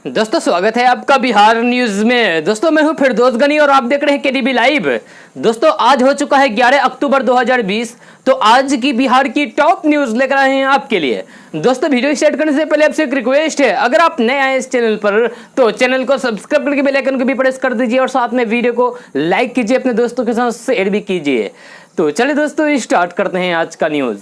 दोस्तों स्वागत है आपका बिहार न्यूज में। दोस्तों मैं हूं फिरदौस गनी और आप देख रहे हैं केडीबी लाइव। दोस्तों आज हो चुका है 11 अक्टूबर 2020। तो आज की बिहार की टॉप न्यूज लेकर आए हैं आपके लिए। दोस्तों वीडियो स्टार्ट करने से पहले आपसे एक रिक्वेस्ट है, अगर आप नए आए इस चैनल पर तो चैनल को सब्सक्राइब करके बेल आइकन को भी प्रेस कर दीजिए और साथ में वीडियो को लाइक कीजिए, अपने दोस्तों के साथ शेयर भी कीजिए। तो चलिए दोस्तों स्टार्ट करते हैं आज का न्यूज।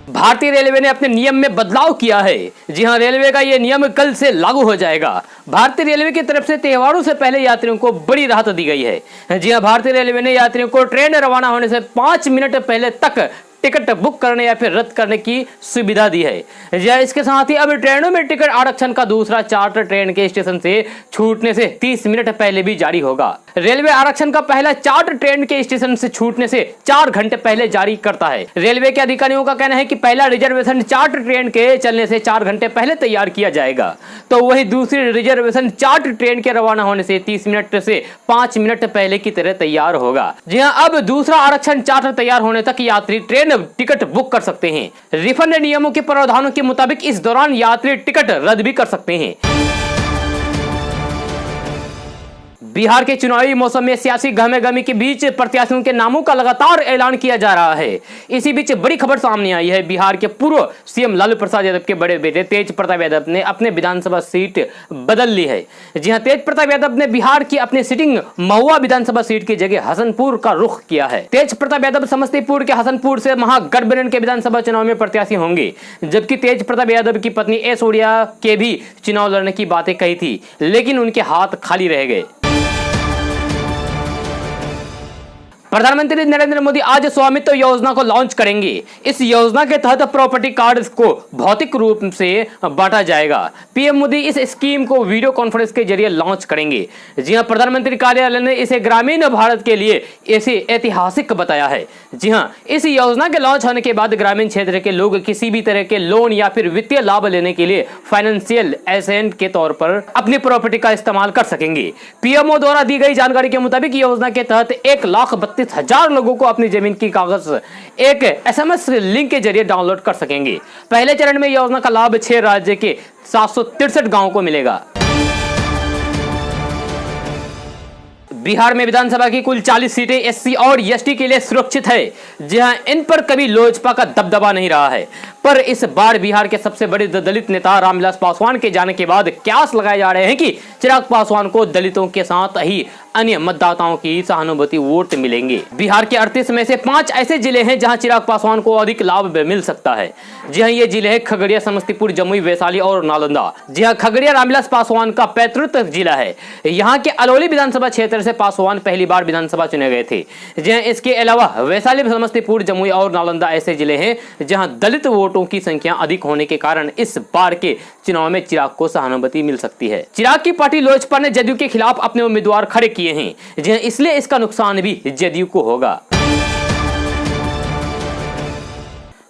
भारतीय रेलवे ने अपने नियम में बदलाव किया है। जी हां, रेलवे का यह नियम कल से लागू हो जाएगा। भारतीय रेलवे की तरफ से त्योहारों से पहले यात्रियों को बड़ी राहत दी गई है। जी हां, भारतीय रेलवे ने यात्रियों को ट्रेन रवाना होने से 5 मिनट पहले तक टिकट बुक करने या फिर रद्द करने की सुविधा दी है। या इसके साथ ही अब ट्रेनों में टिकट आरक्षण का दूसरा चार्ट ट्रेन के स्टेशन से छूटने से 30 मिनट पहले भी जारी होगा। रेलवे आरक्षण का पहला चार्ट ट्रेन के स्टेशन से छूटने से 4 घंटे पहले जारी करता है। रेलवे के अधिकारियों का कहना है कि पहला रिजर्वेशन चार्ट ट्रेन के चलने से 4 घंटे पहले तैयार किया जाएगा, तो वही दूसरी रिजर्वेशन चार्ट ट्रेन के रवाना होने से 30 मिनट से 5 मिनट पहले की तरह तैयार होगा। जी हां, अब दूसरा आरक्षण चार्ट तैयार होने तक यात्री ट्रेन टिकट बुक कर सकते हैं। रिफंड नियमों के प्रावधानों के मुताबिक इस दौरान यात्री टिकट रद्द भी कर सकते हैं। बिहार के चुनावी मौसम में सियासी गहमागहमी के बीच प्रत्याशियों के नामों का लगातार ऐलान किया जा रहा है। इसी बीच बड़ी खबर सामने आई है। बिहार के पूर्व सीएम लालू प्रसाद यादव के बड़े बेटे तेज प्रताप यादव ने अपने विधानसभा सीट बदल ली है। जी हां, तेज प्रताप यादव ने बिहार की अपनी सिटिंग महुआ विधानसभा सीट की जगह हसनपुर का रुख किया है। तेज प्रताप यादव समस्तीपुर के हसनपुर से महागठबंधन के विधानसभा चुनाव में प्रत्याशी होंगे, जबकि तेज प्रताप यादव की पत्नी ऐश्वर्या के भी चुनाव लड़ने की बातें कही थी, लेकिन उनके हाथ खाली रह गए। प्रधानमंत्री नरेंद्र मोदी आज स्वामित्व योजना को लॉन्च करेंगे। इस योजना के तहत प्रॉपर्टी कार्ड्स को भौतिक रूप से बांटा जाएगा। पीएम मोदी इस स्कीम को वीडियो कॉन्फ्रेंस के जरिए लॉन्च करेंगे। जी हां, प्रधानमंत्री कार्यालय ने इसे ग्रामीण भारत के लिए ऐसे ऐतिहासिक बताया है। जी हां, इस योजना के लॉन्च होने के बाद ग्रामीण क्षेत्र के लोग किसी भी तरह के लोन या फिर वित्तीय लाभ लेने के लिए फाइनेंशियल एसेंट के तौर पर अपनी प्रॉपर्टी का इस्तेमाल कर सकेंगे। पीएमओ द्वारा दी गई जानकारी के मुताबिक योजना के तहत 1,32,000 लोगों को अपनी जमीन की कागज एक एसएमएस लिंक के जरिए डाउनलोड कर सकेंगे। पहले चरण में योजना का लाभ 6 राज्य के 763 गांवों को मिलेगा। बिहार में विधानसभा की कुल 40 सीटें एससी और एसटी के लिए सुरक्षित है। जी हां, इन पर कभी लोजपा का दबदबा नहीं रहा है, पर इस बार बिहार के सबसे बड़े दलित नेता रामविलास पासवान के जाने के बाद कयास लगाए जा रहे हैं कि चिराग पासवान को दलितों के साथ ही अन्य मतदाताओं की सहानुभूति वोट मिलेंगे। बिहार के 38 में से 5 ऐसे जिले हैं जहां चिराग पासवान को अधिक लाभ मिल सकता है। जी हां, ये जिले हैं खगड़िया, समस्तीपुर, जमुई, वैशाली और नालंदा। जी हां, खगड़िया रामविलास पासवान का पैतृक जिला है। यहाँ के अलौली विधानसभा क्षेत्र से पासवान पहली बार विधानसभा चुने गए थे। जी हां, इसके अलावा वैशाली, समस्तीपुर, जमुई और नालंदा ऐसे जिले हैं जहां दलित वोटों की संख्या अधिक होने के कारण इस बार के चुनाव में चिराग को सहानुभूति मिल सकती है। चिराग की पार्टी लोजपा ने जदयू के खिलाफ अपने उम्मीदवार खड़े किए हैं, इसलिए इसका नुकसान भी जदयू को होगा।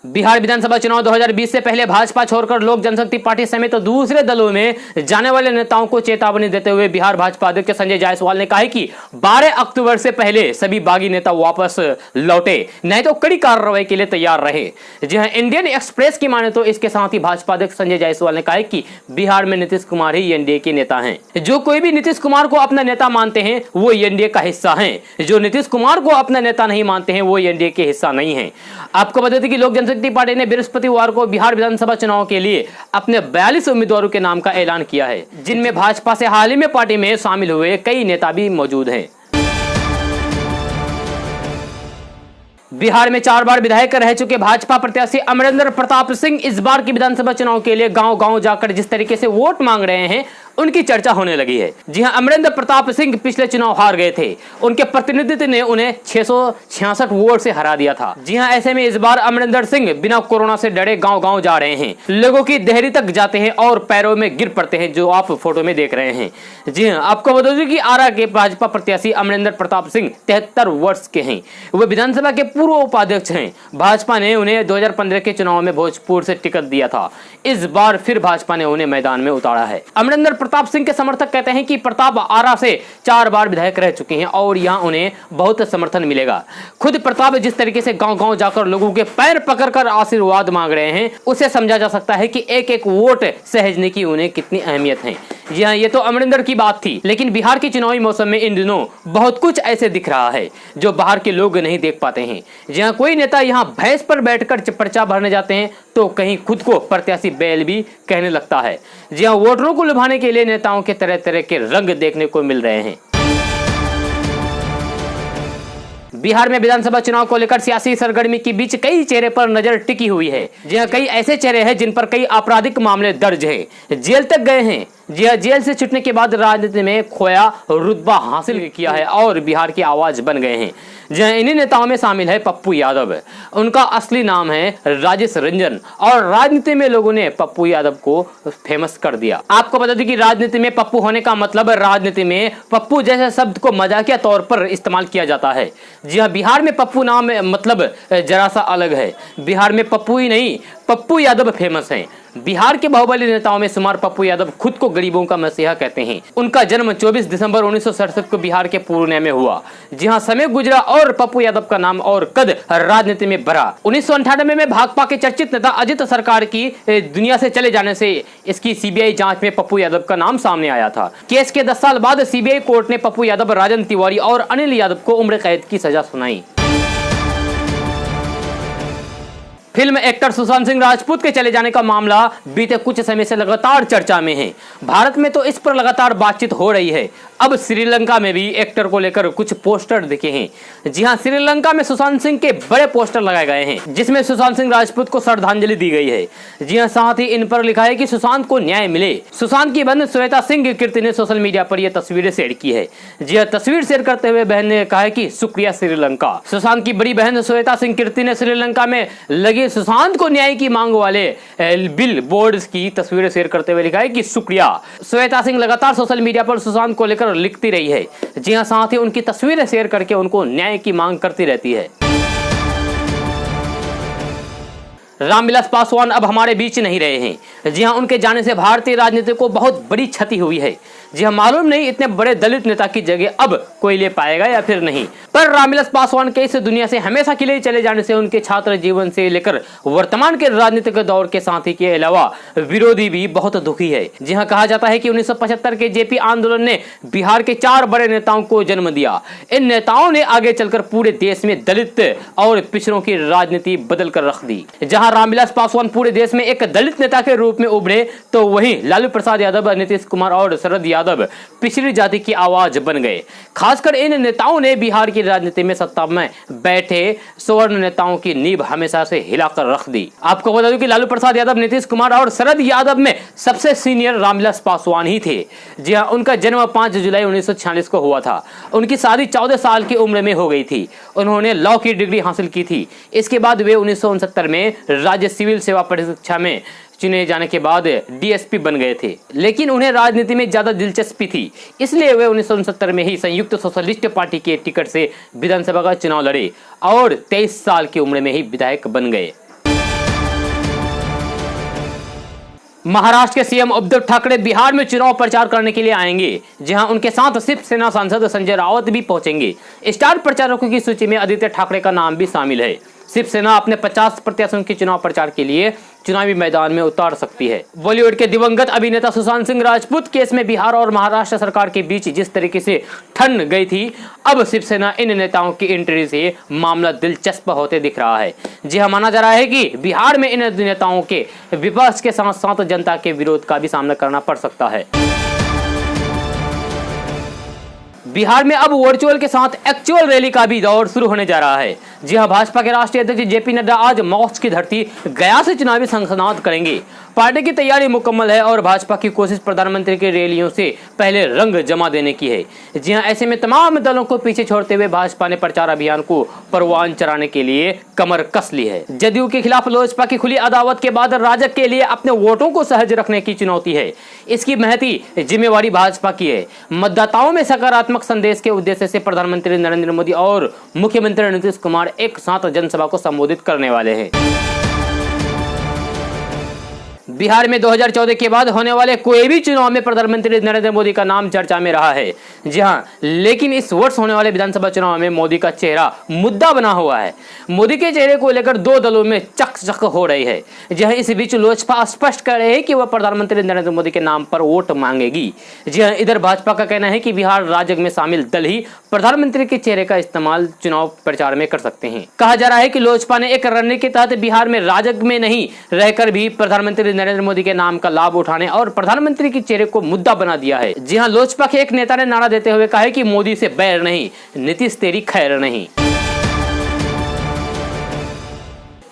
बिहार विधानसभा चुनाव 2020 से पहले भाजपा छोड़कर लोक जनशक्ति पार्टी समेत तो दूसरे दलों में जाने वाले नेताओं को चेतावनी देते हुए बिहार भाजपा अध्यक्ष संजय जायसवाल ने कहा है कि 12 अक्टूबर से पहले सभी बागी नेता वापस लौटे, नहीं तो कड़ी कार्रवाई के लिए तैयार रहे। जी हां, इंडियन एक्सप्रेस की माने तो इसके साथ ही भाजपा अध्यक्ष संजय जायसवाल ने कहा है कि बिहार में नीतीश कुमार ही एनडीए के नेता हैं। जो कोई भी नीतीश कुमार को अपना नेता मानते हैं वो एनडीए का हिस्सा है, जो नीतीश कुमार को अपना नेता नहीं मानते हैं वो एनडीए के हिस्सा नहीं है। आपको बता दें कि लोक जनशक्ति पार्टी ने बृहस्पतिवार को बिहार विधानसभा चुनाव के लिए अपने 42 उम्मीदवारों के नाम का ऐलान किया है, जिनमें भाजपा से हाल ही में पार्टी में शामिल हुए कई नेता भी मौजूद हैं। बिहार में 4 बार विधायक रह चुके भाजपा प्रत्याशी अमरेंद्र प्रताप सिंह इस बार की विधानसभा चुनाव के लिए गांव-गांव जाकर जिस तरीके से वोट मांग रहे हैं उनकी चर्चा होने लगी है। जी हां, अमरेंद्र प्रताप सिंह पिछले चुनाव हार गए थे। उनके प्रतिनिधित्व ने उन्हें 666 वोट से हरा दिया था। जी हां, ऐसे में इस बार अमरेंद्र सिंह बिना कोरोना से डरे गांव-गांव जा रहे हैं, लोगों की देहरी तक जाते हैं और पैरों में गिर पड़ते हैं, जो आप फोटो में देख रहे हैं। जी हां, आपको बता दूं कि आरा के भाजपा प्रत्याशी अमरेंद्र प्रताप सिंह 73 वर्ष के हैं। वे विधानसभा के पूर्व उपाध्यक्ष हैं। भाजपा ने उन्हें 2015 के चुनाव में भोजपुर से टिकट दिया था। इस बार फिर भाजपा ने उन्हें मैदान में उतारा है। अमरेंद्र प्रताप सिंह के समर्थक कहते हैं कि प्रताप आरा से 4 बार विधायक रह चुके हैं और यहां उन्हें बहुत समर्थन मिलेगा। खुद प्रताप जिस तरीके से गांव-गांव जाकर लोगों के पैर पकड़कर आशीर्वाद मांग रहे हैं, उसे समझा जा सकता है कि एक-एक वोट सहेजने की उन्हें कितनी अहमियत है। जी हाँ, ये तो अमरिंदर की बात थी, लेकिन बिहार के चुनावी मौसम में इन दिनों बहुत कुछ ऐसे दिख रहा है जो बाहर के लोग नहीं देख पाते हैं। जहाँ कोई नेता यहाँ भैंस पर बैठकर पर्चा भरने जाते हैं तो कहीं खुद को प्रत्याशी बैल भी कहने लगता है। जी हाँ, वोटरों को लुभाने के लिए नेताओं के तरह तरह के रंग देखने को मिल रहे हैं। बिहार में विधानसभा चुनाव को लेकर सियासी सरगर्मी के बीच कई चेहरे पर नजर टिकी हुई है। जी हाँ, कई ऐसे चेहरे हैं जिन पर कई आपराधिक मामले दर्ज हैं, जेल तक गए हैं। जी हाँ, जेल से छूटने के बाद राजनीति में खोया रुतबा हासिल किया है और बिहार की आवाज बन गए हैं। जी हाँ, इन्हीं नेताओं में शामिल है पप्पू यादव। उनका असली नाम है राजेश रंजन और राजनीति में लोगों ने पप्पू यादव को फेमस कर दिया। आपको बता दें कि राजनीति में पप्पू होने का मतलब राजनीति में पप्पू जैसे शब्द को मजाकिया तौर पर इस्तेमाल किया जाता है। जी हाँ, बिहार में पप्पू नाम मतलब जरा सा अलग है। बिहार में पप्पू ही नहीं, पप्पू यादव फेमस हैं। बिहार के बाहुबली नेताओं में शुमार पप्पू यादव खुद को गरीबों का मसीहा कहते हैं। उनका जन्म 24 दिसंबर 1967 को बिहार के पूर्णिया में हुआ। जी हाँ, समय गुजरा और पप्पू यादव का नाम और कद राजनीति में बढ़ा। 1998 में भाकपा के चर्चित नेता अजित सरकार की दुनिया से चले जाने से इसकी सीबीआई जांच में पप्पू यादव का नाम सामने आया था। केस के 10 साल बाद सीबीआई कोर्ट ने पप्पू यादव, राजन तिवारी और अनिल यादव को उम्र कैद की सजा सुनाई। फिल्म एक्टर सुशांत सिंह राजपूत के चले जाने का मामला बीते कुछ समय से लगातार चर्चा में है। भारत में तो इस पर लगातार बातचीत हो रही है। अब श्रीलंका में भी एक्टर को लेकर कुछ पोस्टर दिखे हैं। जी हां, श्रीलंका में सुशांत सिंह के बड़े पोस्टर लगाए गए हैं जिसमें सुशांत सिंह राजपूत को श्रद्धांजलि दी गई है। जी हां, साथ ही इन पर लिखा है कि सुशांत को न्याय मिले। सुशांत की बहन श्वेता सिंह कीर्ति ने सोशल मीडिया पर यह तस्वीरें शेयर की है। जी हां, तस्वीर शेयर करते हुए बहन ने कहा है कि शुक्रिया श्रीलंका। सुशांत की बड़ी बहन श्वेता सिंह कीर्ति ने श्रीलंका में लगे सुशांत को न्याय की मांग वाले बिल बोर्ड की तस्वीरें शेयर करते हुए लिखा है कि शुक्रिया। श्वेता सिंह लगातार सोशल मीडिया पर सुशांत को लेकर लिखती रही है। जी हां, साथ ही उनकी तस्वीरें शेयर करके उनको न्याय की मांग करती रहती है। रामविलास पासवान अब हमारे बीच नहीं रहे हैं। जी हां, उनके जाने से भारतीय राजनीति को बहुत बड़ी क्षति हुई है। जी हां, मालूम नहीं इतने बड़े दलित नेता की जगह अब कोई ले पाएगा या फिर नहीं, पर रामविलास पासवान के इस दुनिया से हमेशा के लिए चले जाने से उनके छात्र जीवन से लेकर वर्तमान के राजनीतिक दौर के साथी के अलावा विरोधी भी बहुत दुखी है। जी हां, कहा जाता है कि 1975 के जेपी आंदोलन ने बिहार के 4 बड़े नेताओं को जन्म दिया। इन नेताओं ने आगे चलकर पूरे देश में दलित और पिछड़ों की राजनीति बदल कर रख दी। जहां रामविलास पासवान पूरे देश में एक दलित नेता के रूप में उभरे तो वहीं लालू प्रसाद यादव, नीतीश कुमार और शरद यादव पिछड़ी जाति की आवाज बन गए। खासकर इन नेताओं ने बिहार की राजनीति में सत्ता में बैठे स्वर्ण नेताओं की नींव हमेशा से हिलाकर रख दी। आपको बता दूं कि लालू प्रसाद यादव, नीतीश कुमार और शरद यादव में सबसे सीनियर रामविलास पासवान ही थे। जी हां, उनका जन्म 5 जुलाई 1946 को हुआ था। उनकी शादी 14 साल की उम्र में हो गई थी। उन्होंने लॉ की डिग्री हासिल की थी। इसके बाद वे 1969 में राज्य सिविल सेवा परीक्षा में चुने जाने के बाद डीएसपी बन गए थे, लेकिन उन्हें राजनीति में ज्यादा दिलचस्पी थी, इसलिए वे 1969 में ही संयुक्त सोशलिस्ट पार्टी के टिकट से विधानसभा का चुनाव लड़े और 23 साल की उम्र में ही विधायक बन गए। महाराष्ट्र के सीएम उद्धव ठाकरे बिहार में चुनाव प्रचार करने के लिए आएंगे। जहां उनके साथ शिवसेना सांसद संजय राउत भी पहुंचेंगे। स्टार प्रचारकों की सूची में आदित्य ठाकरे का नाम भी शामिल है। शिवसेना अपने 50 प्रत्याशियों के चुनाव प्रचार के लिए चुनावी मैदान में उतार सकती है। बॉलीवुड के दिवंगत अभिनेता सुशांत सिंह राजपूत केस में बिहार और महाराष्ट्र सरकार के बीच जिस तरीके से ठन गई थी, अब शिवसेना इन नेताओं की एंट्री से मामला दिलचस्प होते दिख रहा है। जी हाँ, माना जा रहा है कि बिहार में इन नेताओं के विपक्ष के साथ साथ जनता के विरोध का भी सामना करना पड़ सकता है। बिहार में अब वर्चुअल के साथ एक्चुअल रैली का भी दौर शुरू होने जा रहा है। जी हां, भाजपा के राष्ट्रीय अध्यक्ष जेपी नड्डा आज मौज की धरती गया से चुनावी संसनाद करेंगे। पार्टी की तैयारी मुकम्मल है और भाजपा की कोशिश प्रधानमंत्री की रैलियों से पहले रंग जमा देने की है। जी हां, ऐसे में तमाम दलों को पीछे छोड़ते हुए भाजपा ने प्रचार अभियान को परवान चढ़ाने के लिए कमर कस ली है। जदयू के खिलाफ लोजपा की खुली अदावत के बाद राजग के लिए अपने वोटों को सहज रखने की चुनौती है। इसकी महती जिम्मेवारी भाजपा की है। मतदाताओं में सकारात्मक संदेश के उद्देश्य से प्रधानमंत्री नरेंद्र मोदी और मुख्यमंत्री नीतीश कुमार एक साथ जनसभा को संबोधित करने वाले हैं। बिहार में 2014 के बाद होने वाले कोई भी चुनाव में प्रधानमंत्री नरेंद्र मोदी का नाम चर्चा में रहा है। जी हां, लेकिन इस वर्ष होने वाले विधानसभा चुनाव में मोदी का चेहरा मुद्दा बना हुआ है। मोदी के चेहरे को लेकर दो दलों में चकचक हो रही है। जी हां, इस बीच लोजपा स्पष्ट कर रहे हैं कि वह प्रधानमंत्री नरेंद्र मोदी के नाम पर वोट मांगेगी। जी हां, इधर भाजपा का कहना है कि बिहार राजग में शामिल दल ही प्रधानमंत्री के चेहरे का इस्तेमाल चुनाव प्रचार में कर सकते हैं। कहा जा रहा है कि लोजपा ने एक रणनीति के तहत बिहार में राजग में नहीं रहकर भी प्रधानमंत्री नरेंद्र मोदी के नाम का लाभ उठाने और प्रधानमंत्री के चेहरे को मुद्दा बना दिया है। जी हां, लोजपा के एक नेता ने नारा देते हुए कहा है कि मोदी से बैर नहीं, नीतीश तेरी खैर नहीं।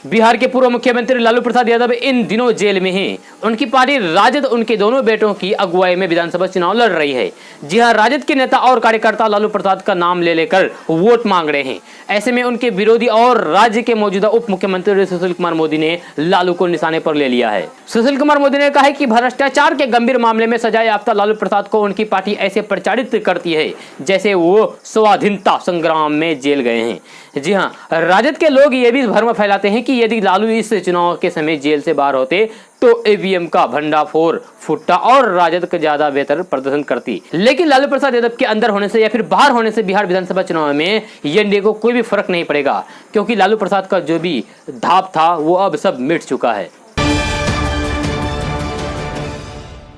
बिहार के पूर्व मुख्यमंत्री लालू प्रसाद यादव इन दिनों जेल में हैं। उनकी पार्टी राजद उनके दोनों बेटों की अगुवाई में विधानसभा चुनाव लड़ रही है। जी हां, राजद के नेता और कार्यकर्ता लालू प्रसाद का नाम ले लेकर वोट मांग रहे हैं। ऐसे में उनके विरोधी और राज्य के मौजूदा उप मुख्यमंत्री सुशील कुमार मोदी ने लालू को निशाने पर ले लिया है। सुशील कुमार मोदी ने कहा है कि भ्रष्टाचार के गंभीर मामले में सजा याफ्ता लालू प्रसाद को उनकी पार्टी ऐसे प्रचारित करती है जैसे वो स्वाधीनता संग्राम में जेल गए हैं। जी हां, राजद के लोग ये भी भ्रम फैलाते हैं कि यदि लालू इस चुनाव के समय जेल से बाहर होते तो ईवीएम का भंडाफोड़ फुट्टा और राजद का ज्यादा बेहतर प्रदर्शन करती। लेकिन लालू प्रसाद यादव के अंदर होने से या फिर बाहर होने से बिहार विधानसभा चुनाव में एनडीए को कोई भी फर्क नहीं पड़ेगा, क्योंकि लालू प्रसाद का जो भी धाप था वो अब सब मिट चुका है।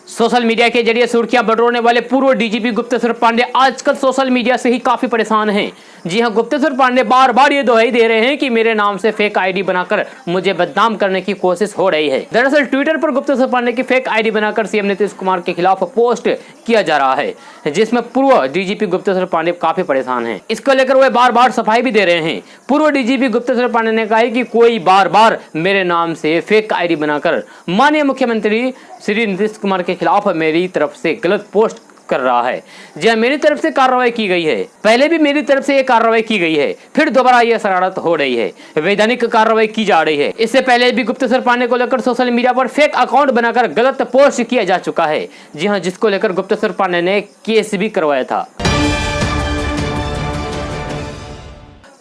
सोशल मीडिया के जरिए सुर्खियां बटोरने वाले पूर्व डीजीपी गुप्तेश्वर पांडे आजकल सोशल मीडिया से ही काफी परेशान हैं। जी हां, गुप्तेश्वर पांडे बार बार ये दोहाई दे रहे हैं कि मेरे नाम से फेक आईडी बनाकर मुझे बदनाम करने की कोशिश हो रही है। दरअसल ट्विटर पर गुप्तेश्वर पांडे की फेक आईडी बनाकर सीएम नीतीश कुमार के खिलाफ पोस्ट किया जा रहा है, जिसमें पूर्व डीजीपी गुप्तेश्वर पांडे काफी परेशान हैं। इसको लेकर वे बार बार सफाई भी दे रहे हैं। पूर्व डीजीपी गुप्तेश्वर पांडे ने कहा है कि कोई बार बार मेरे नाम से फेक आईडी बनाकर माननीय मुख्यमंत्री श्री नीतीश कुमार के खिलाफ मेरी तरफ से गलत पोस्ट कर रहा है। जी मेरी तरफ से कार्रवाई की गई है, पहले भी मेरी तरफ से ये कार्रवाई की गई है, फिर दोबारा ये शरारत हो रही है, वैधानिक कार्रवाई की जा रही है। इससे पहले भी गुप्तेश्वर पांडे को लेकर सोशल मीडिया पर फेक अकाउंट बनाकर गलत पोस्ट किया जा चुका है। जी हां, जिसको लेकर गुप्तेश्वर पांडे ने केस भी करवाया था।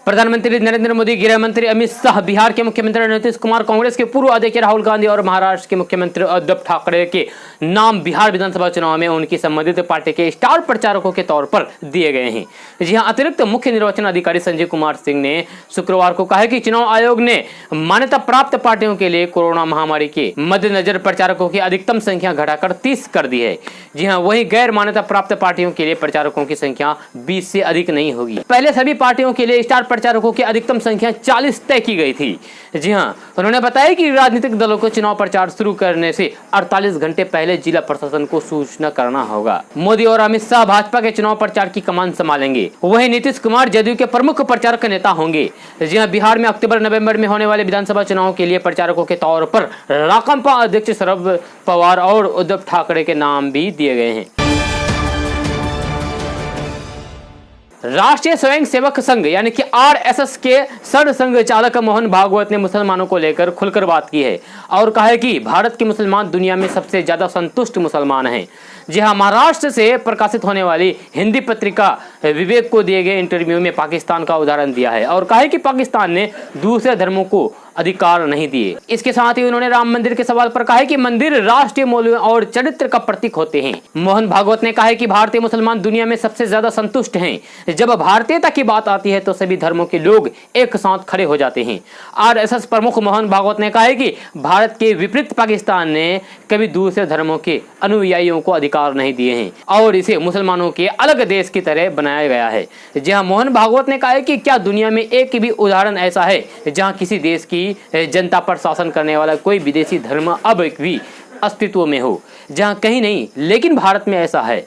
प्रधानमंत्री नरेंद्र मोदी, गृह मंत्री अमित शाह, बिहार के मुख्यमंत्री नीतीश कुमार, कांग्रेस के पूर्व अध्यक्ष राहुल गांधी और महाराष्ट्र के मुख्यमंत्री उद्धव ठाकरे के नाम बिहार विधानसभा चुनाव में उनकी संबंधित पार्टी के स्टार प्रचारकों के तौर पर दिए गए हैं। जी हां, अतिरिक्त मुख्य निर्वाचन अधिकारी संजय कुमार सिंह ने शुक्रवार को कहा कि चुनाव आयोग ने मान्यता प्राप्त पार्टियों के लिए कोरोना महामारी के मद्देनजर प्रचारकों की अधिकतम संख्या घटाकर 30 कर दी है। जी हाँ, वहीं गैर मान्यता प्राप्त पार्टियों के लिए प्रचारकों की संख्या 20 से अधिक नहीं होगी। पहले सभी पार्टियों के लिए स्टार प्रचारकों की अधिकतम संख्या 40 तय की गई थी। जी हाँ, उन्होंने बताया कि राजनीतिक दलों को चुनाव प्रचार शुरू करने से 48 घंटे पहले जिला प्रशासन को सूचना करना होगा। मोदी और अमित शाह भाजपा के चुनाव प्रचार की कमान संभालेंगे, वहीं नीतीश कुमार जदयू के प्रमुख प्रचारक नेता होंगे। जी हाँ, बिहार में अक्टूबर नवंबर में होने वाले विधानसभा चुनाव के लिए प्रचारकों के तौर पर राकांपा अध्यक्ष शरद पवार और उद्धव ठाकरे के नाम भी दिए गए हैं। राष्ट्रीय स्वयं सेवक संघ यानी कि आरएसएस के सरसंघ चालक मोहन भागवत ने मुसलमानों को लेकर खुलकर बात की है और कहा है कि भारत के मुसलमान दुनिया में सबसे ज्यादा संतुष्ट मुसलमान हैं। जी हाँ, महाराष्ट्र से प्रकाशित होने वाली हिंदी पत्रिका विवेक को दिए गए इंटरव्यू में पाकिस्तान का उदाहरण दिया है और कहा है कि पाकिस्तान ने दूसरे धर्मों को अधिकार नहीं दिए। इसके साथ ही उन्होंने राम मंदिर के सवाल पर कहा है कि मंदिर राष्ट्रीय मूल्यों और चरित्र का प्रतीक होते हैं। मोहन भागवत ने कहा है कि भारतीय मुसलमान दुनिया में सबसे ज्यादा संतुष्ट हैं। जब भारतीयता की बात आती है तो सभी धर्मों के लोग एक साथ खड़े हो जाते हैं। आरएसएस प्रमुख मोहन भागवत ने कहा है कि भारत के विपरीत पाकिस्तान ने कभी दूसरे धर्मों के अनुयायियों को अधिकार नहीं दिए हैं और इसे मुसलमानों के अलग देश की तरह बनाया गया है। जहां मोहन भागवत ने कहा है कि क्या दुनिया में एक भी उदाहरण ऐसा है जहां किसी देश की जनता पर शासन करने वाला कोई विदेशी धर्म अब भी अस्तित्व में हो? जहां कहीं नहीं, लेकिन भारत में ऐसा है।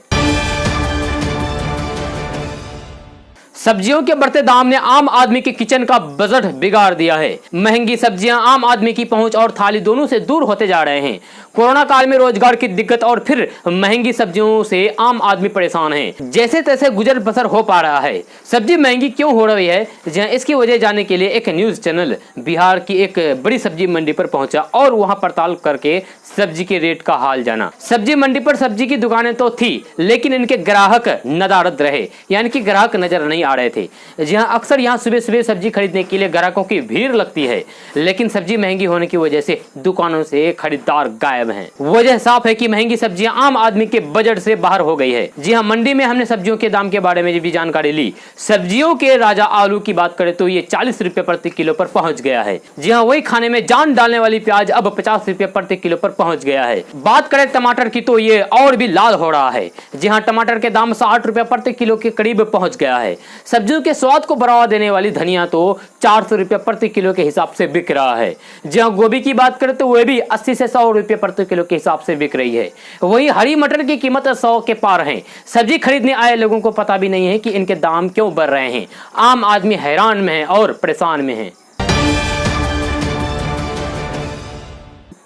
सब्जियों के बढ़ते दाम ने आम आदमी के किचन का बजट बिगाड़ दिया है। महंगी सब्जियां आम आदमी की पहुंच और थाली दोनों से दूर होते जा रहे हैं। कोरोना काल में रोजगार की दिक्कत और फिर महंगी सब्जियों से आम आदमी परेशान है। जैसे तैसे गुजर बसर हो पा रहा है। सब्जी महंगी क्यों हो रही है, इसकी वजह जानने के लिए एक न्यूज चैनल बिहार की एक बड़ी सब्जी मंडी पर पहुंचा और वहां पड़ताल करके सब्जी के रेट का हाल जाना। सब्जी मंडी पर सब्जी की दुकानें तो थी, लेकिन इनके ग्राहक नदारद रहे, यानी कि ग्राहक नजर नहीं आ रहे थे। जी हाँ, अक्सर यहाँ सुबह सुबह सब्जी खरीदने के लिए ग्राहकों की भीड़ लगती है, लेकिन सब्जी महंगी होने की वजह से दुकानों से खरीदार गायब हैं। वजह साफ है कि महंगी सब्जियां आम आदमी के बजट से बाहर हो गई है। जी हाँ, मंडी में हमने सब्जियों के दाम के बारे में भी जानकारी ली। सब्जियों के राजा आलू की बात करें तो ये 40 रुपए प्रति किलो पर पहुंच गया है। जी हाँ, वही खाने में जान डालने वाली प्याज अब 50 रुपए प्रति किलो पर पहुंच गया है। बात करें टमाटर की तो ये और भी लाल हो रहा है। जी हाँ, टमाटर के दाम 60 रुपए प्रति किलो के करीब पहुंच गया है। सब्जियों के स्वाद को बढ़ावा देने वाली धनिया तो 400 रुपए प्रति किलो के हिसाब से बिक रहा है। जी हाँ, गोभी की बात करें तो वह भी 80 से 100 रुपए प्रति किलो के हिसाब से बिक रही है। वही हरी मटर की कीमत 100 के पार है। सब्जी खरीदने आए लोगों को पता भी नहीं है कि इनके दाम क्यों बढ़ रहे हैं। आम आदमी हैरान में है और परेशान में है।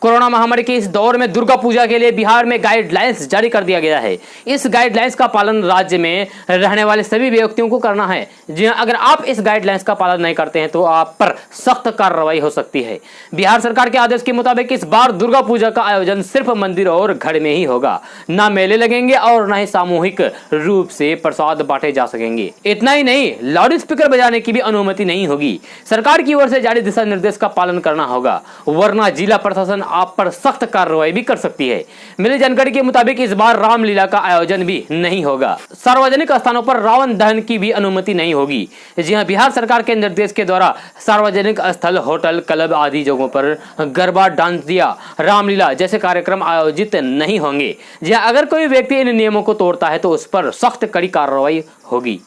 कोरोना महामारी के इस दौर में दुर्गा पूजा के लिए बिहार में गाइडलाइंस जारी कर दिया गया है। इस गाइडलाइंस का पालन राज्य में रहने वाले सभी व्यक्तियों को करना है। जी हां, अगर आप इस गाइडलाइंस का पालन नहीं करते हैं तो आप पर सख्त कार्रवाई हो सकती है। बिहार सरकार के आदेश के मुताबिक इस बार दुर्गा पूजा का आयोजन सिर्फ मंदिर और घर में ही होगा। ना मेले लगेंगे और ना ही सामूहिक रूप से प्रसाद बांटे जा सकेंगे। इतना ही नहीं, लाउड स्पीकर बजाने की भी अनुमति नहीं होगी। सरकार की ओर से जारी दिशा निर्देश का पालन करना होगा, वरना जिला प्रशासन आप पर सख्त कार्रवाई भी कर सकती है। मिली जानकारी के मुताबिक इस बार रामलीला का आयोजन भी नहीं होगा। सार्वजनिक स्थानों पर रावण दहन की भी अनुमति नहीं होगी। जी हां, बिहार सरकार के निर्देश के द्वारा सार्वजनिक स्थल, होटल, क्लब आदि जगहों पर गरबा, डांस दिया, रामलीला जैसे कार्यक्रम आयोजित नहीं होंगे। जी हां, अगर कोई व्यक्ति इन नियमों को तोड़ता है तो उस पर सख्त कड़ी कार्रवाई होगी।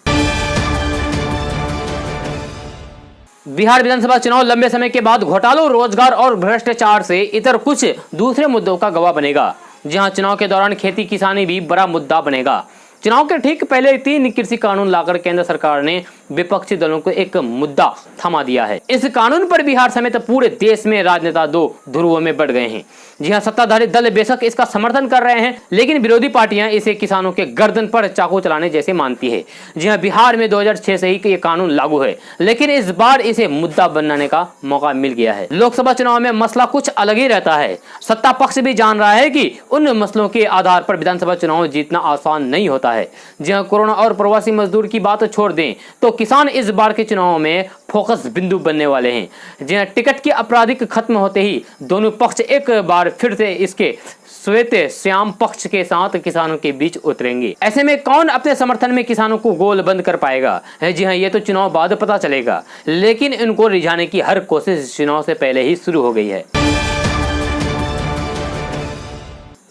बिहार विधानसभा चुनाव लंबे समय के बाद घोटालों, रोजगार और भ्रष्टाचार से इतर कुछ दूसरे मुद्दों का गवाह बनेगा। जहां चुनाव के दौरान खेती किसानी भी बड़ा मुद्दा बनेगा। चुनाव के ठीक पहले 3 कृषि कानून लाकर केंद्र सरकार ने विपक्षी दलों को एक मुद्दा थमा दिया है। इस कानून पर बिहार समेत पूरे देश में राजनेता दो ध्रुवों में बढ़ गए हैं। जी हां, सत्ताधारी दल बेशक इसका समर्थन कर रहे हैं, लेकिन विरोधी पार्टियां इसे किसानों के गर्दन पर चाकू चलाने जैसे मानती है। जी हां, बिहार में 2006 से ही ये कानून लागू है, लेकिन इस बार इसे मुद्दा बनाने का मौका मिल गया है। लोकसभा चुनाव में मसला कुछ अलग ही रहता है। सत्ता पक्ष भी जान रहा है कि उन मसलों के आधार पर विधानसभा चुनाव जीतना आसान नहीं होता है। जी हां, कोरोना और प्रवासी मजदूर की बात छोड़ दें तो किसान इस बार के चुनाव में फोकस बिंदु बनने वाले हैं। जी हां, टिकट की आपराधिक खत्म होते ही दोनों पक्ष एक बार फिर से इसके श्वेत श्याम पक्ष के साथ किसानों के बीच उतरेंगे। ऐसे में कौन अपने समर्थन में किसानों को गोल बंद कर पाएगा? जी हां, ये तो चुनाव बाद पता चलेगा, लेकिन इनको रिझाने की हर कोशिश चुनाव से पहले ही शुरू हो गई है।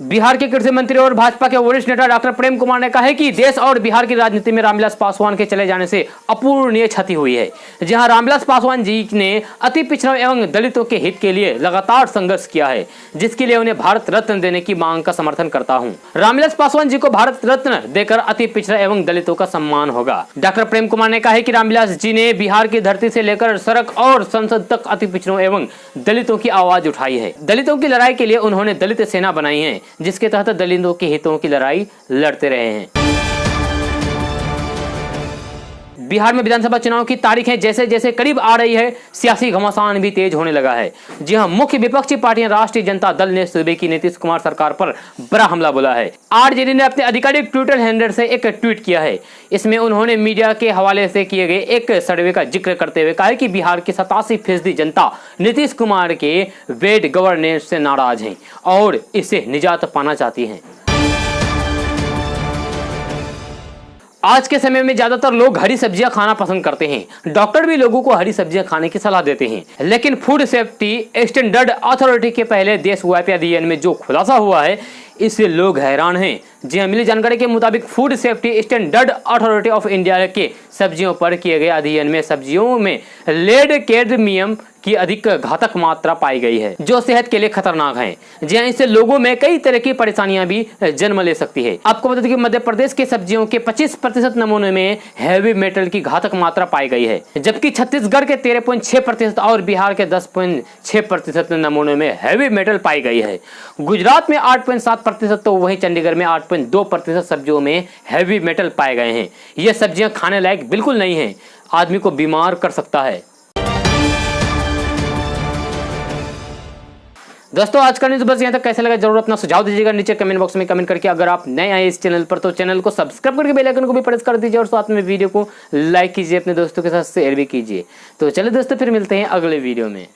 बिहार के कृषि मंत्री और भाजपा के वरिष्ठ नेता डॉक्टर प्रेम कुमार ने कहा है कि देश और बिहार की राजनीति में रामविलास पासवान के चले जाने से अपूरणीय क्षति हुई है। जहां रामविलास पासवान जी ने अति पिछड़ों एवं दलितों के हित के लिए लगातार संघर्ष किया है, जिसके लिए उन्हें भारत रत्न देने की मांग का समर्थन करता हूं। रामविलास पासवान जी को भारत रत्न देकर अति पिछड़ा एवं दलितों का सम्मान होगा। डॉक्टर प्रेम कुमार ने कहा है कि रामविलास जी ने बिहार की धरती से लेकर सड़क और संसद तक अति पिछड़ों एवं दलितों की आवाज उठाई है। दलितों की लड़ाई के लिए उन्होंने दलित सेना बनाई है, जिसके तहत दलितों के हितों की लड़ाई लड़ते रहे हैं। बिहार में विधानसभा चुनाव की तारीखें जैसे जैसे करीब आ रही है, सियासी घमासान भी तेज होने लगा है। जी हां, मुख्य विपक्षी पार्टियां राष्ट्रीय जनता दल ने सूबे की नीतीश कुमार सरकार पर बड़ा हमला बोला है। आरजेडी ने अपने आधिकारिक ट्विटर हैंडल से एक ट्वीट किया है। इसमें उन्होंने मीडिया के हवाले से किए गए एक सर्वे का जिक्र करते हुए कहा है कि बिहार की 87% जनता नीतीश कुमार के बेड गवर्नेंस से नाराज है और इससे निजात पाना चाहती है। आज के समय में ज्यादातर लोग हरी सब्जियां खाना पसंद करते हैं। डॉक्टर भी लोगों को हरी सब्जियां खाने की सलाह देते हैं, लेकिन फूड सेफ्टी स्टैंडर्ड अथॉरिटी के पहले देशव्यापी अध्ययन में जो खुलासा हुआ है, इससे लोग हैरान हैं। जी हां, मिली जानकारी के मुताबिक food safety standard authority of India के सब्जियों पर किए गए अध्ययन में सब्जियों में लेड कैडमियम की अधिक घातक मात्रा पाई गई है, जो सेहत के लिए खतरनाक है। जी हां, इससे लोगों में कई तरह की परेशानियां भी जन्म ले सकती है। आपको बता दें कि मध्य प्रदेश के सब्जियों के 25% नमूने में हैवी मेटल की घातक मात्रा पाई गई है, जबकि छत्तीसगढ़ के 13.6% और बिहार के 10.6% नमूने में हैवी मेटल पाई गई है। गुजरात में 8.7% तो वहीं चंडीगढ़ में 8.2% सब्जियों में हैवी मेटल पाए गए हैं। ये सब्जियां खाने लायक बिल्कुल नहीं है, आदमी को बीमार कर सकता है। दोस्तों आज का न्यूज़ बस यहाँ तक। कैसा लगा जरूर अपना सुझाव दीजिएगा नीचे कमेंट बॉक्स में कमेंट करके। अगर आप नए आए इस चैनल पर तो चैनल को सब्सक्राइब करके बेल आइकन को भी प्रेस कर दीजिए और साथ में वीडियो को लाइक कीजिए, अपने दोस्तों के साथ शेयर भी कीजिए। तो चलिए दोस्तों फिर मिलते हैं अगले वीडियो में।